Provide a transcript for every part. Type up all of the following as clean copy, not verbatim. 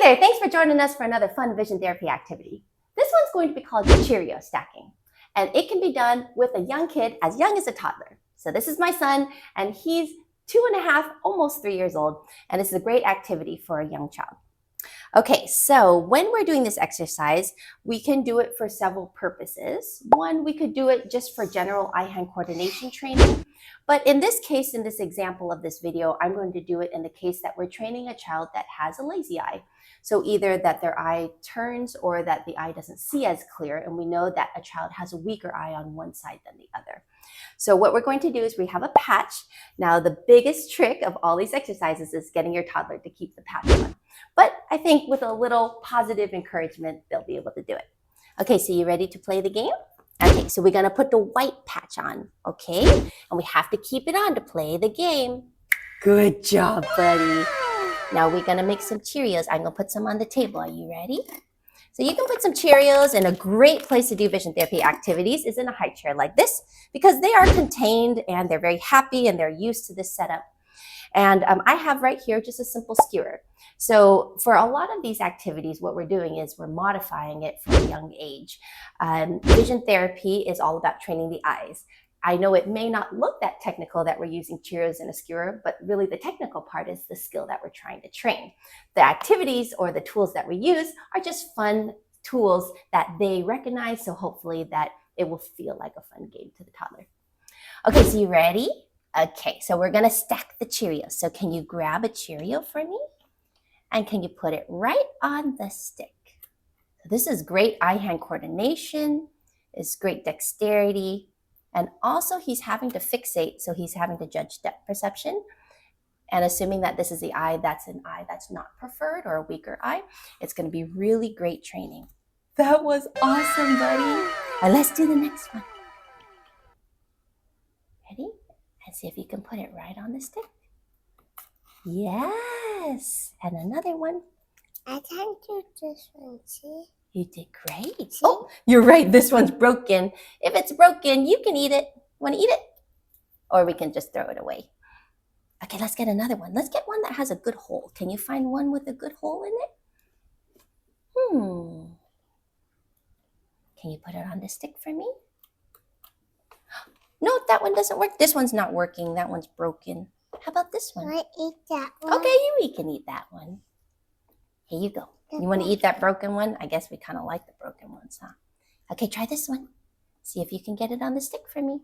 there, thanks for joining us for another fun vision therapy activity. This one's going to be called Cheerio stacking, and it can be done with a young kid as young as a toddler. So this is my son, and he's 2.5, almost 3 years old, and this is a great activity for a young child. Okay, so when we're doing this exercise, we can do it for several purposes. One, we could do it just for general eye-hand coordination training. But in this case, in this example of this video, I'm going to do it in the case that we're training a child that has a lazy eye. So either that their eye turns or that the eye doesn't see as clear, and we know that a child has a weaker eye on one side than the other. So what we're going to do is we have a patch. Now, the biggest trick of all these exercises is getting your toddler to keep the patch on. But I think with a little positive encouragement, they'll be able to do it. Okay, so you ready to play the game? Okay, so we're gonna put the white patch on, okay? And we have to keep it on to play the game. Good job, buddy. Now we're gonna make some Cheerios. I'm gonna put some on the table. Are you ready? So you can put some Cheerios, and a great place to do vision therapy activities is in a high chair like this, because they are contained and they're very happy and they're used to this setup. And I have right here just a simple skewer. So for a lot of these activities, what we're doing is we're modifying it for a young age. Vision therapy is all about training the eyes. I know it may not look that technical that we're using Cheerios and a skewer, but really the technical part is the skill that we're trying to train. The activities or the tools that we use are just fun tools that they recognize, so hopefully that it will feel like a fun game to the toddler. Okay, so you ready? Okay, so we're gonna stack the Cheerios. So can you grab a Cheerio for me? And can you put it right on the stick? So this is great eye-hand coordination, it's great dexterity, and also he's having to fixate, so he's having to judge depth perception. And assuming that this is the eye that's an eye that's not preferred or a weaker eye, it's gonna be really great training. That was awesome, buddy. And let's do the next one. Ready? And see if you can put it right on the stick. Yes, and another one. I can't do this one, see? You did great. See? Oh, you're right, this one's broken. If it's broken, you can eat it. Want to eat it? Or we can just throw it away. Okay, let's get another one. Let's get one that has a good hole. Can you find one with a good hole in it? Can you put it on the stick for me? No, that one doesn't work. This one's not working. That one's broken. How about this one? I eat that one. Okay, you can eat that one. Here you go. You want to eat that broken one? I guess we kind of like the broken ones, huh? Okay, try this one. See if you can get it on the stick for me.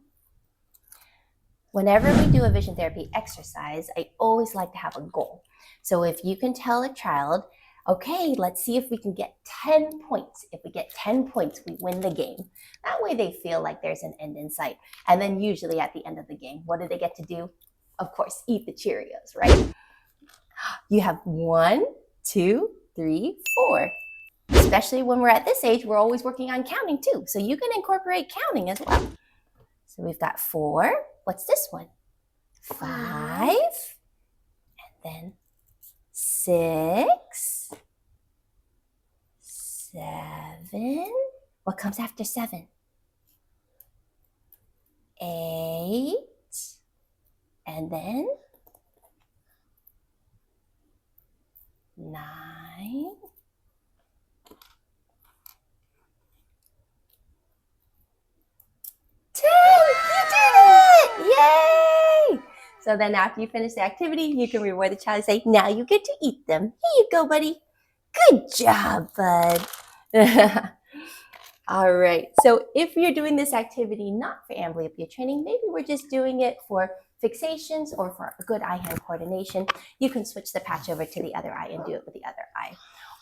Whenever we do a vision therapy exercise, I always like to have a goal. So if you can tell a child, okay, let's see if we can get 10 points. If we get 10 points, we win the game. That way they feel like there's an end in sight. And then usually at the end of the game, what do they get to do? Of course, eat the Cheerios, right? You have 1, 2, 3, 4. Especially when we're at this age, we're always working on counting too. So you can incorporate counting as well. So we've got 4. What's this one? 5. And then 6. 7. What comes after 7? 8. And then 9. 10. You did it! Yay! So then after you finish the activity, you can reward the child and say, now you get to eat them. Here you go, buddy. Good job, bud. All right, so if you're doing this activity not for amblyopia training, maybe we're just doing it for fixations or for good eye-hand coordination, you can switch the patch over to the other eye and do it with the other eye.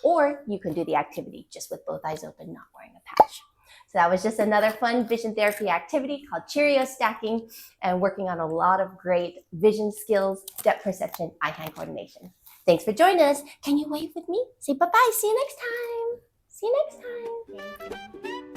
Or you can do the activity just with both eyes open, not wearing a patch. So that was just another fun vision therapy activity called Cheerio stacking and working on a lot of great vision skills, depth perception, eye-hand coordination. Thanks for joining us. Can you wave with me? Say bye-bye. See you next time. See you next time.